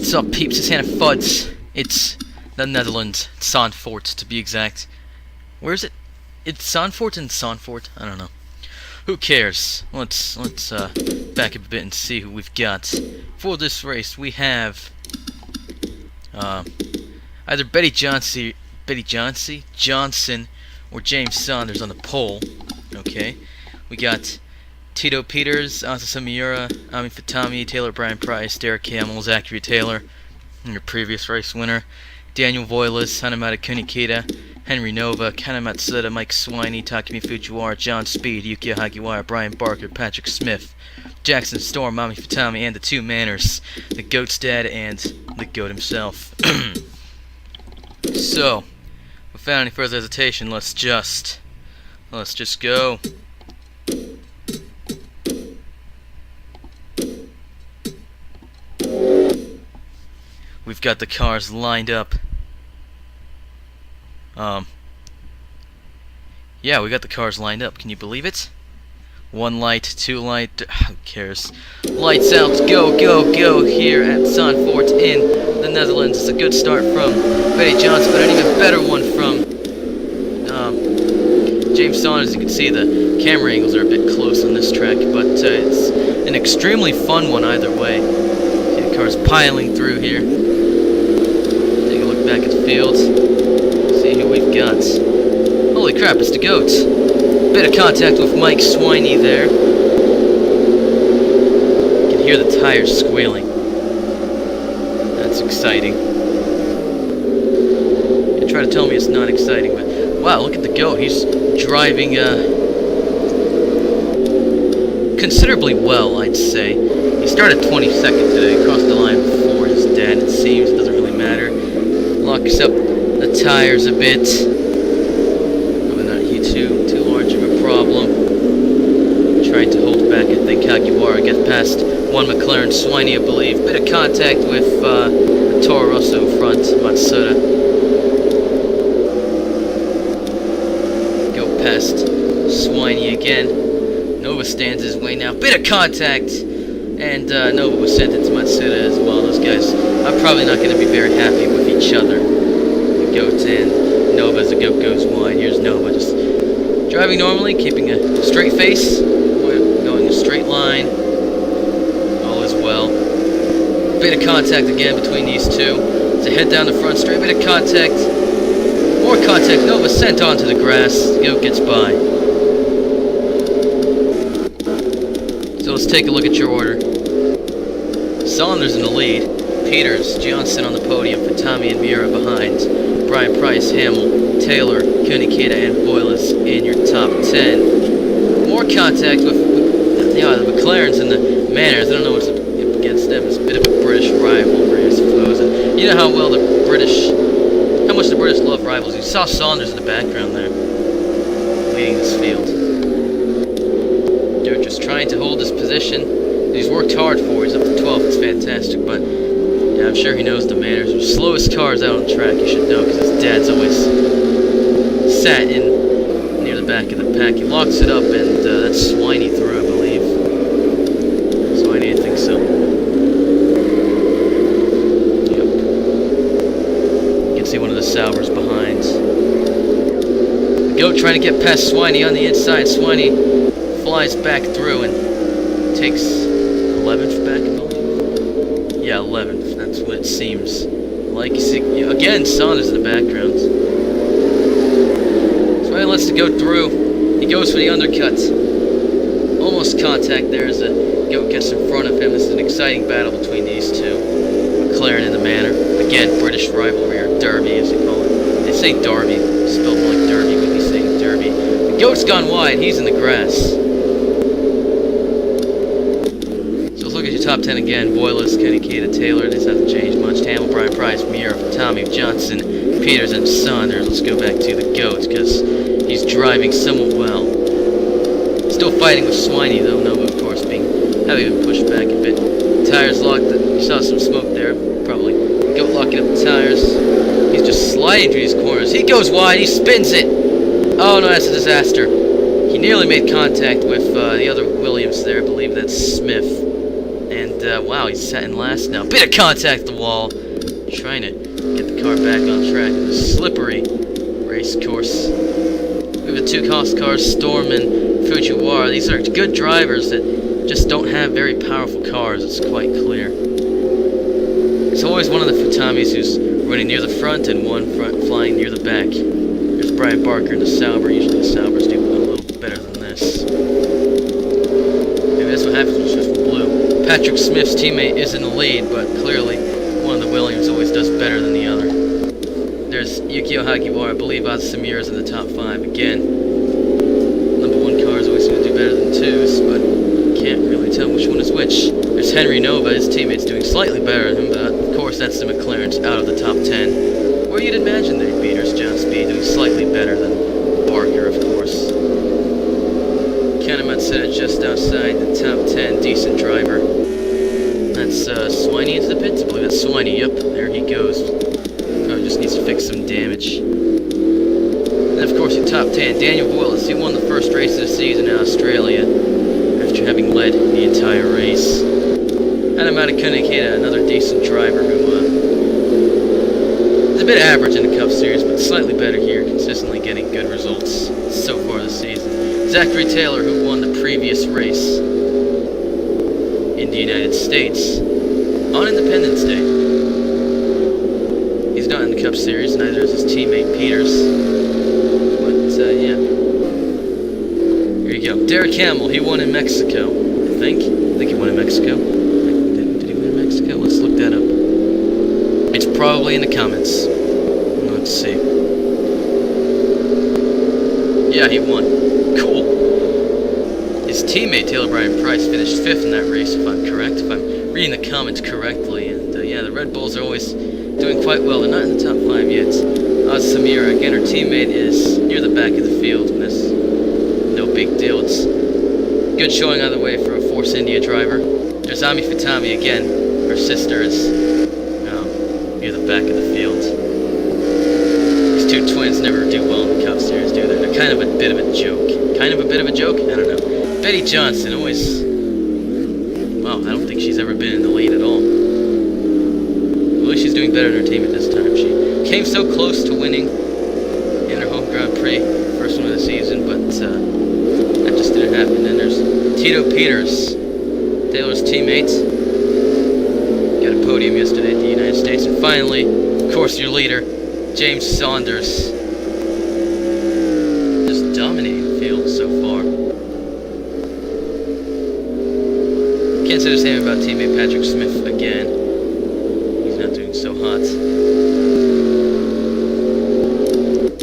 What's up, peeps? It's Hannah Fuds. It's the Netherlands, Zandvoort to be exact. Where is it? It's Zandvoort and Zandvoort? I don't know. Who cares? Let's back up a bit and see who we've got. For this race, we have either Betty Johnson, or James Saunders on the pole. Okay. We got Tito Peters, Asa Miura, Ami Fatami, Taylor Brian Price, Derek Hamill, Zachary Taylor, your previous race winner, Daniel Voiles, Hanamata Kunikita, Henry Nova, Kana Matsuda, Mike Swiney, Takumi Fujiwara, John Speed, Yukiya Hagiwara, Brian Barker, Patrick Smith, Jackson Storm, Ami Fatami, and the two manners, the Goat's dad and the Goat himself. So, without any further hesitation, let's just go. We've got the cars lined up. Yeah, we got the cars lined up. Can you believe it? One light, two light, who cares? Lights out, go, go, go here at Zandvoort in the Netherlands. It's a good start from Betty Johnson, but an even better one from James Saunders. You can see the camera angles are a bit close on this track, but it's an extremely fun one either way. See the cars piling through here. Take a look back at the field. See who we've got. Holy crap, it's the Goat. Bit of contact with Mike Swiney there. You can hear the tires squealing. That's exciting. You try to tell me it's not exciting, but wow, look at the Goat. He's driving considerably well, I'd say. He started 22nd today, crossed the line before his dad, it seems. Doesn't really matter. Locks up the tires a bit. Too large of a problem. Trying to hold back, I think Hagiwara gets past one McLaren Swiney, I believe. Bit of contact with Toro Rosso in front, Matsuda. Go past Swiney again. Nova stands his way now. Bit of contact, and Nova was sent into Matsuda as well. Those guys are probably not going to be very happy with each other. The Goat and Nova as the Goat goes wide. Here's Nova just driving normally, keeping a straight face, going a straight line, all is well. Bit of contact again between these two. It's a head down the front straight, bit of contact, more contact, Nova sent onto the grass, the Goat gets by. So let's take a look at your order. Saunders in the lead, Peters, Johnson on the podium, Fatami and Miura behind, Brian Price, Hamill, Taylor, Kunikita, and Voiles in your top 10. More contact with the McLarens and the Manners. I don't know what's up against them. It's a bit of a British rivalry, I suppose. And you know how much the British love rivals. You saw Saunders in the background there, leading this field. They're just trying to hold this position. He's worked hard for. He's up to 12th. It's fantastic, but yeah, I'm sure he knows the Manners. The slowest cars out on the track, you should know, because his dad's always sat in near the back of the pack. He locks it up, and that's Swiney through, I believe. Swiney, I think so. Yep. You can see one of the Saubers behind. The Goat trying to get past Swiney on the inside. Swiney flies back through and takes 11th back, I believe. Yeah, 11th. That's what it seems like. You see, again, Saunders in the background. Swiney lets the Goat through. He goes for the undercut. Almost contact there as the Goat gets in front of him. This is an exciting battle between these two. McLaren and the Manor. Again, British rivalry, or Derby as they call it. They say Derby, spelled more like Derby, but he's saying Derby. The Goat's gone wide. He's in the grass. Look at your top 10 again. Voiles, Kunikita, Taylor. This hasn't changed much. Hamill, Brian Price, Miura, Tommy, Johnson, Peters, and Saunders. Let's go back to the Goat because he's driving somewhat well. Still fighting with Swiney though. Nova, of course, having been pushed back a bit. Tires locked. You saw some smoke there. Probably Goat locking up the tires. He's just sliding through these corners. He goes wide. He spins it. Oh no, that's a disaster. He nearly made contact with the other Williams there. I believe that's Smith. And, wow, he's sat in last now. Bit of contact with the wall. Trying to get the car back on track. It's a slippery race course. We have the two cost cars, Storm and Fujiwara. These are good drivers that just don't have very powerful cars. It's quite clear. It's always one of the Futamis who's running near the front and one flying near the back. There's Brian Barker and the Sauber. Usually the Saubers do a little better than this. Maybe that's what happens when it's blue. Patrick Smith's teammate is in the lead, but clearly one of the Williams always does better than the other. There's Yukio Hagiwara. I believe Samir is in the top 5 again. Number 1 cars always seem to do better than 2s, but can't really tell which one is which. There's Henry Nova, his teammates doing slightly better than him, but of course that's the McLarens out of the top 10. Where you'd imagine they'd beat John S.p.A doing slightly better than Barker, of course. Ken Matsuda just outside the top 10, decent driver. That's Swiney into the pits. I believe that's Swiney. Yep, there he goes. Probably just needs to fix some damage. And of course, your top 10, Daniel Willis. He won the first race of the season in Australia after having led the entire race. Adam Matakunakeda, another decent driver who is a bit average in the Cup Series, but slightly better here, consistently getting good results so far this season. Zachary Taylor, who won the previous race in the United States on Independence Day. He's not in the Cup Series, neither is his teammate Peters. But, yeah. Here you go. Derek Hamill, he won in Mexico, I think. I think he won in Mexico. Did he win in Mexico? Let's look that up. It's probably in the comments. Let's see. Yeah, he won. Cool. His teammate, Taylor Brian Price, finished 5th in that race, if I'm correct, if I'm reading the comments correctly. And, yeah, the Red Bulls are always doing quite well. They're not in the top 5 yet. Samira, again, her teammate is near the back of the field. And that's no big deal. It's good showing either way for a Force India driver. There's Ami Futami again. Her sister is near the back of the field. These two twins never do well in the Cup Series, do they? They're kind of a bit of a joke. Kind of a bit of a joke? I don't know. Betty Johnson always... Wow, I don't think she's ever been in the lead at all. At least she's doing better than her team at this time. She came so close to winning in her home Grand Prix, first one of the season, but that just didn't happen. Then there's Tito Peters, Taylor's teammate. Got a podium yesterday at the United States. And finally, of course, your leader, James Saunders. Just dominating the field so far. Can't say the same about teammate Patrick Smith again. He's not doing so hot.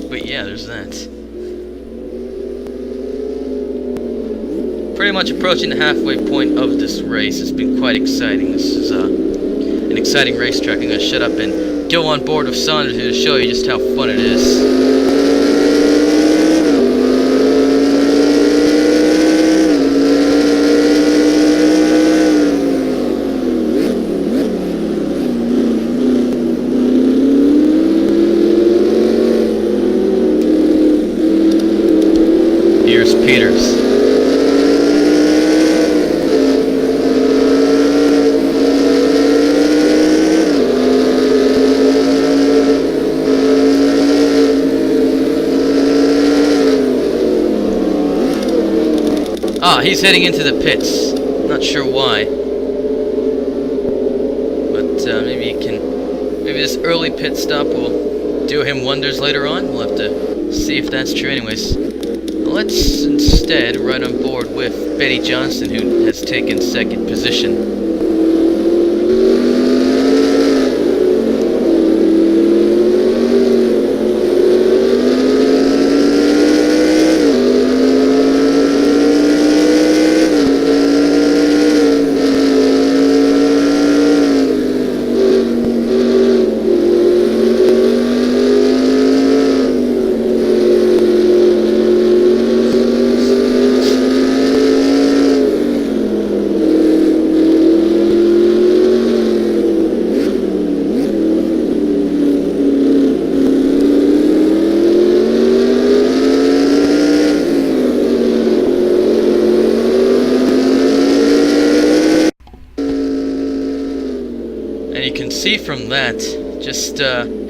But yeah, there's that. Pretty much approaching the halfway point of this race. It's been quite exciting. This is an exciting racetrack. I'm going to shut up and go on board with Saunders here to show you just how fun it is. Here's Peters. He's heading into the pits. Not sure why. But maybe he can... Maybe this early pit stop will do him wonders later on. We'll have to see if that's true anyways. Let's instead ride on board with Betty Johnson, who has taken 2nd position. see from that just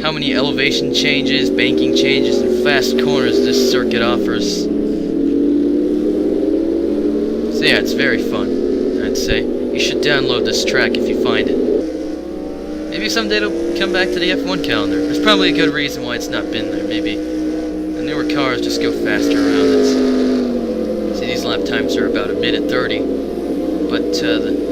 how many elevation changes, banking changes, and fast corners this circuit offers. So yeah, it's very fun, I'd say. You should download this track if you find it. Maybe someday it'll come back to the F1 calendar. There's probably a good reason why it's not been there. Maybe the newer cars just go faster around it. See, these lap times are about 1:30, but the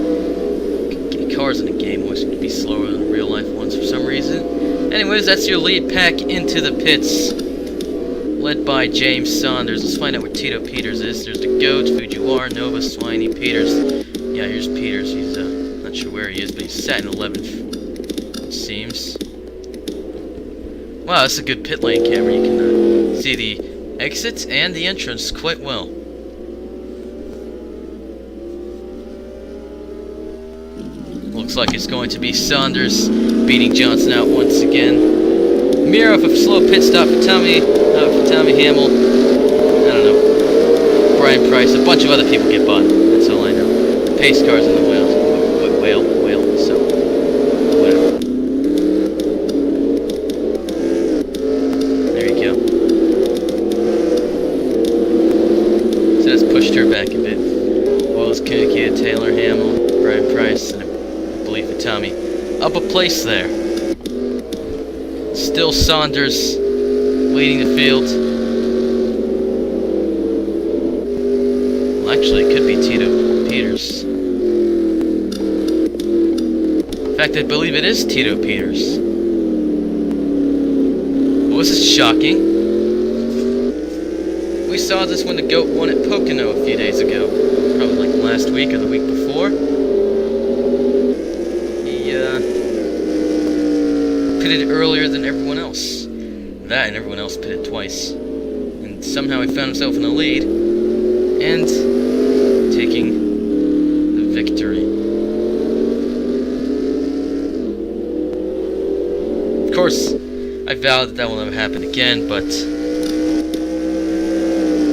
cars in the game always be slower than real life ones for some reason. Anyways, that's your lead pack into the pits, led by James Saunders. Let's find out where Tito Peters is. There's the Goat, Fujiwara, Nova, Swiney, Peters. Yeah, here's Peters. He's not sure where he is, but he's sat in 11th, it seems. Wow, that's a good pit lane camera. You can see the exits and the entrance quite well. Looks like it's going to be Saunders beating Johnson out once again. Mirror of a slow pit stop for Tommy Hamill. I don't know. Brian Price. A bunch of other people get bought. That's all I know. Pace cars in the whale. So whatever. There you go. So that's pushed her back a bit. Willis, Kunika, Taylor, Hamill, Brian Price, and for Tommy. Up a place there. Still Saunders leading the field. Well, actually, it could be Tito Peters. In fact, I believe it is Tito Peters. Well, this is shocking. We saw this when the GOAT won at Pocono a few days ago. Probably like last week or the week before. Pitted earlier than everyone else. That and everyone else pitted twice. And somehow he found himself in the lead and taking the victory. Of course, I vowed that will never happen again, but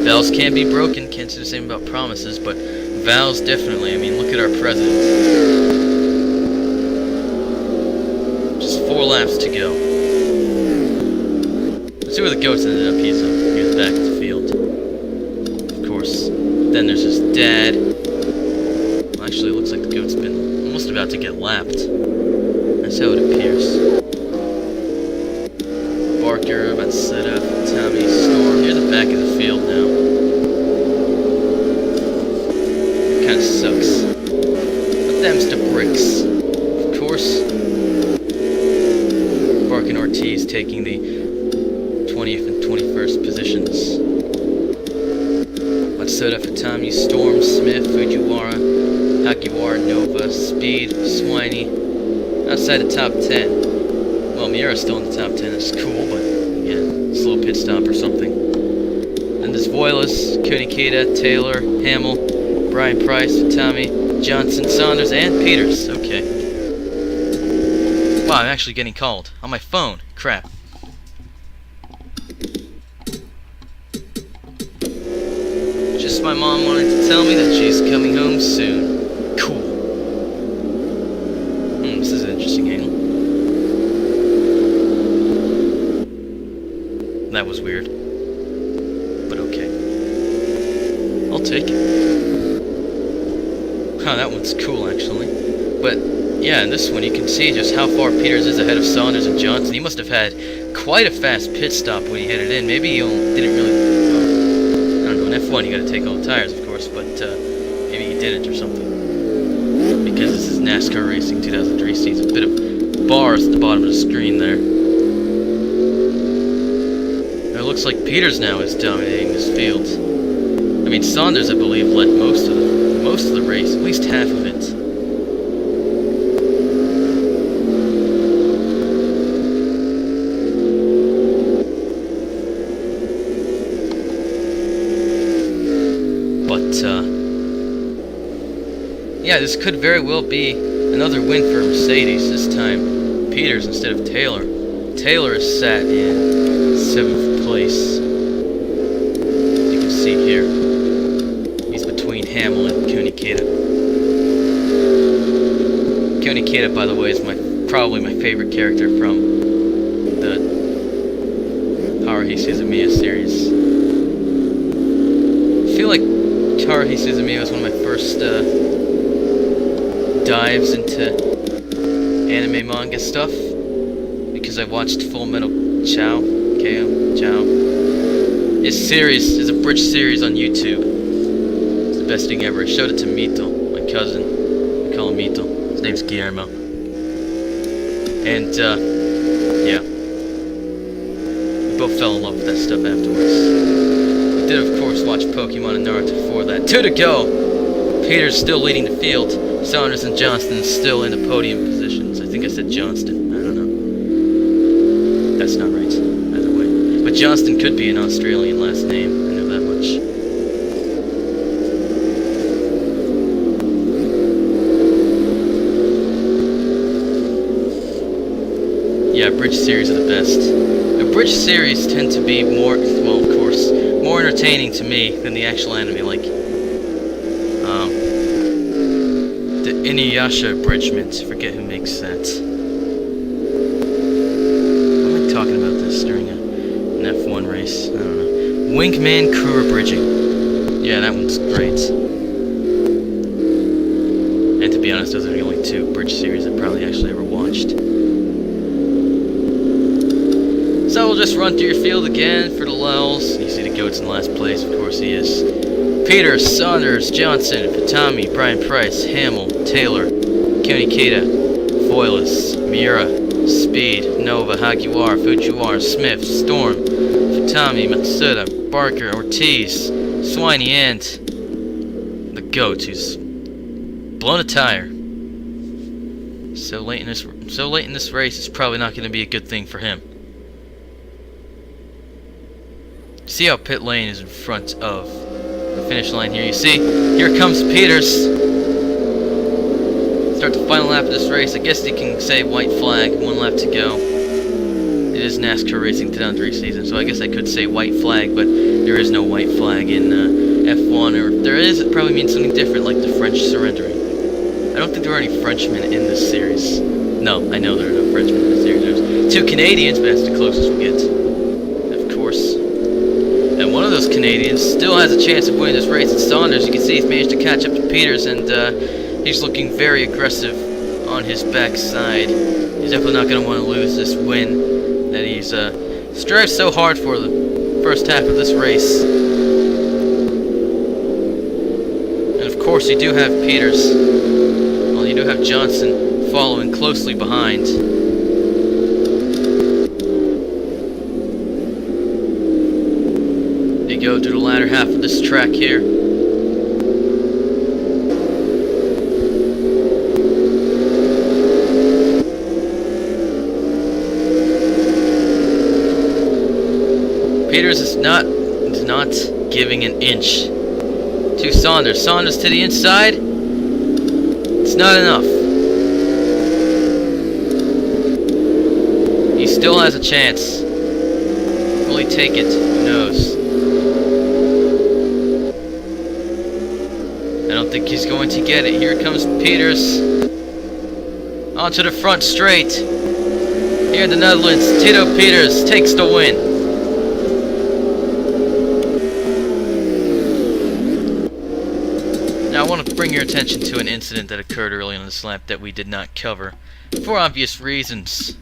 vows can't be broken. Can't say the same about promises, but vows definitely. I mean, look at our president. 4 laps to go. Let's see where the GOAT's ended up. He's near the back of the field. Of course. Then there's his dad. Well, actually, it looks like the GOAT's been almost about to get lapped. That's how it appears. Barker, Matsuda, Tommy, Storm. Near the back of the field now. It kind of sucks. But them's the bricks. Of course. And Ortiz taking the 20th and 21st positions. Matsuda for Tommy, Storm, Smith, Fujiwara, Hagiwara, Nova, Speed, Swiney. Outside the top 10. Well, Miura's still in the top 10. That's cool, but yeah, slow pit stop or something. Then there's Voiles, Kunikita, Taylor, Hamill, Brian Price, Tommy, Johnson, Saunders, and Peters. Okay. Wow, I'm actually getting called. On my phone. Crap. Just my mom wanted to tell me that she's coming home soon. Cool. This is an interesting angle. That was weird. But okay. I'll take it. Huh, that one's cool, actually. But yeah, in this one you can see just how far Peters is ahead of Saunders and Johnson. He must have had quite a fast pit stop when he headed in. Maybe he didn't really... I don't know, in F1 you gotta take all the tires, of course, but maybe he didn't or something. Because this is NASCAR Racing 2003, sees a bit of bars at the bottom of the screen there. It looks like Peters now is dominating this field. I mean, Saunders, I believe, led most of the race, at least half of it. Yeah, this could very well be another win for Mercedes, this time Peters instead of Taylor. Taylor is sat in 7th place. You can see here, he's between Hamill and Kunikita. Kunikita, by the way, is my probably my favorite character from the Haruhi Suzumiya series. I feel like Haruhi Suzumiya was one of my first dives into anime manga stuff, because I watched Full Metal Chow. His series is a bridge series on YouTube. It's the best thing ever. I showed it to Mito, my cousin. I call him Mito. His name's Guillermo. And, yeah. We both fell in love with that stuff afterwards. We did, of course, watch Pokemon and Naruto before that. 2 to go! Peter's still leading the field. Saunders and Johnston still in the podium positions. I think I said Johnston. I don't know. That's not right. Either way. But Johnston could be an Australian last name. I know that much. Yeah, bridge series are the best. Now, bridge series tend to be more, well, of course, more entertaining to me than the actual anime, like, the Inuyasha abridgment. I forget who makes that. Why am I talking about this during an F1 race? I don't know. Winkman Crew abridging. Yeah, that one's great. And to be honest, those are the only 2 bridge series I probably actually ever watched. So we'll just run through your field again for the lulz. You see the goat's in last place, of course he is. Peter, Saunders, Johnson, Fatami, Brian Price, Hamill, Taylor, Konikita, Foilis, Miura, Speed, Nova, Hagiwara, Fujiwara, Smith, Storm, Fatami, Matsuda, Barker, Ortiz, Swiney, and the goat who's blown a tire. So late in this race, it's probably not going to be a good thing for him. See how pit lane is in front of the finish line here. You see, here comes Peters. Start the final lap of this race. I guess you can say white flag, 1 lap to go. It is NASCAR Racing 2003 season, so I guess I could say white flag, but there is no white flag in F1, or if there is, it probably means something different, like the French surrendering. I don't think there are any Frenchmen in this series. No, I know there are no Frenchmen in this series. There's 2 Canadians, but that's the closest we'll get, of course. And one of those Canadians still has a chance of winning this race. It's Saunders. You can see he's managed to catch up to Peters, and he's looking very aggressive on his backside. He's definitely not going to want to lose this win that he's strived so hard for the first half of this race. And of course, you do have Peters. Well, you do have Johnson following closely behind. Go through the latter half of this track here. Peters is not giving an inch to Saunders. Saunders to the inside. It's not enough. He still has a chance. Will he take it? Who knows? I don't think he's going to get it. Here comes Peters. Onto the front straight. Here in the Netherlands, Tito Peters takes the win. Now I want to bring your attention to an incident that occurred early on this lap that we did not cover, for obvious reasons.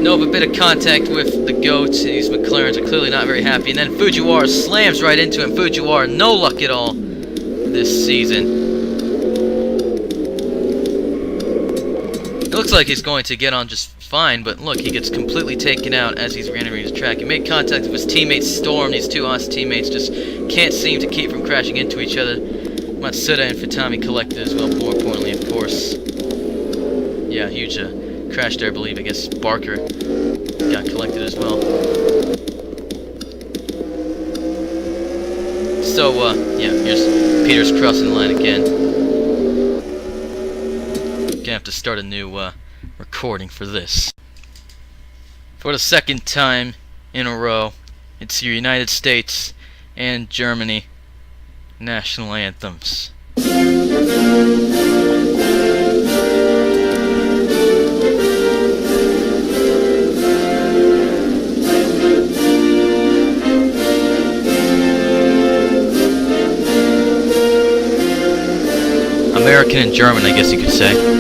Nova, a bit of contact with the goat. These McLarens are clearly not very happy. And then Fujiwara slams right into him. Fujiwara, no luck at all this season. It looks like he's going to get on just fine, but look, he gets completely taken out as he's re-entering the track. He made contact with his teammate Storm. These 2 Oz teammates just can't seem to keep from crashing into each other. Matsuda and Futami collected as well, more importantly, of course. Yeah, huge crash there, I believe. I guess Barker got collected as well. So, yeah, here's Peters crossing the line again. Gonna have to start a new recording for this. For the 2nd time in a row, it's your United States and Germany national anthems. American and German, I guess you could say.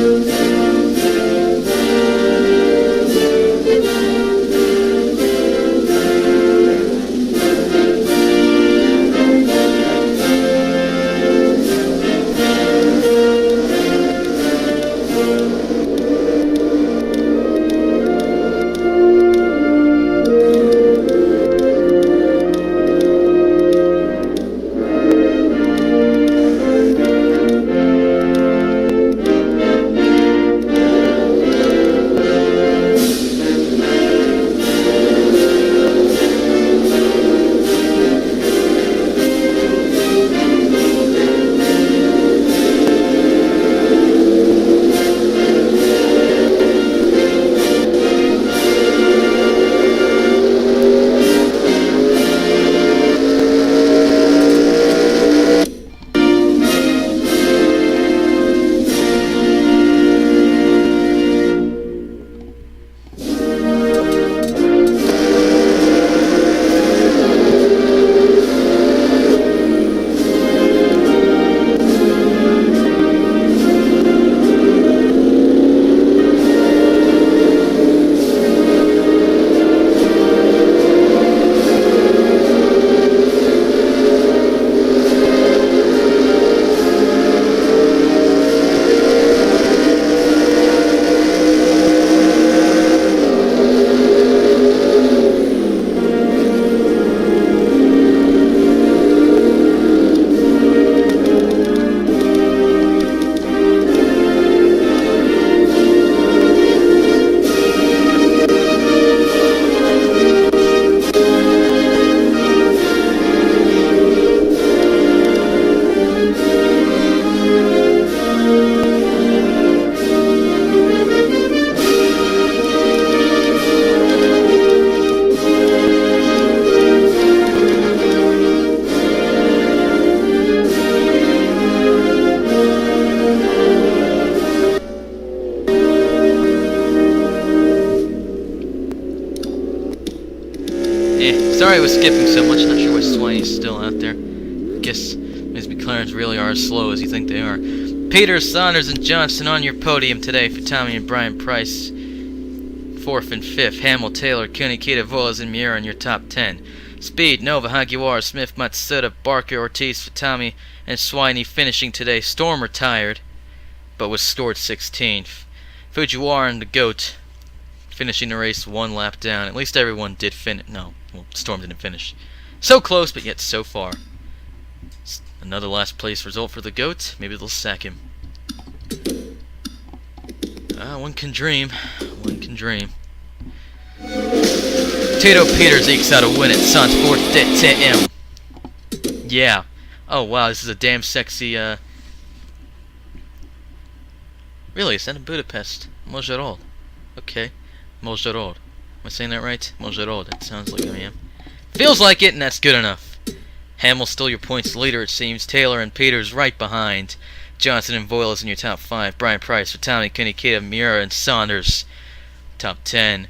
Sorry I was skipping so much, not sure why Swiney's still out there. Guess Ms. McLaren's really are as slow as you think they are. Peter, Saunders, and Johnson on your podium today for Tommy and Brian Price. 4th and 5th. Hamill, Taylor, Kunikita, Volas, and Miura in your top 10. Speed, Nova, Hagiwara, Smith, Matsuda, Barker, Ortiz for Tommy, and Swiney finishing today. Storm retired, but was scored 16th. Fujiwara and the GOAT finishing the race 1 lap down. At least everyone did finish. No, well, Storm didn't finish. So close, but yet so far. Another last place result for the GOAT. Maybe they'll sack him. One can dream. One can dream. Tito Peters ekes out a win at Zandvoort DTM. Yeah. Oh wow, this is a damn sexy, Really, is that in Budapest? Mozarol. Okay. Mozarol. Am I saying that right? Mozarol. That sounds like I am. Feels like it, and that's good enough. Hamill still your points leader, it seems. Taylor and Peters right behind. Johnson and Voyles in your top 5. Brian Price, Fatani, Kunikita, Miura, and Saunders. Top 10.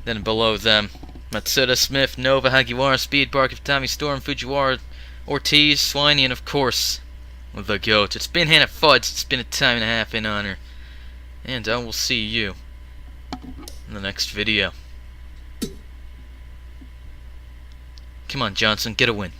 Then below them, Matsuda, Smith, Nova, Hagiwara, Speed, Barker, Fatami, Storm, Fujiwara, Ortiz, Swiney, and of course, the GOAT. It's been Hannah Fudge. It's been a time and a half in honor. And I will see you in the next video. Come on, Johnson, get a win.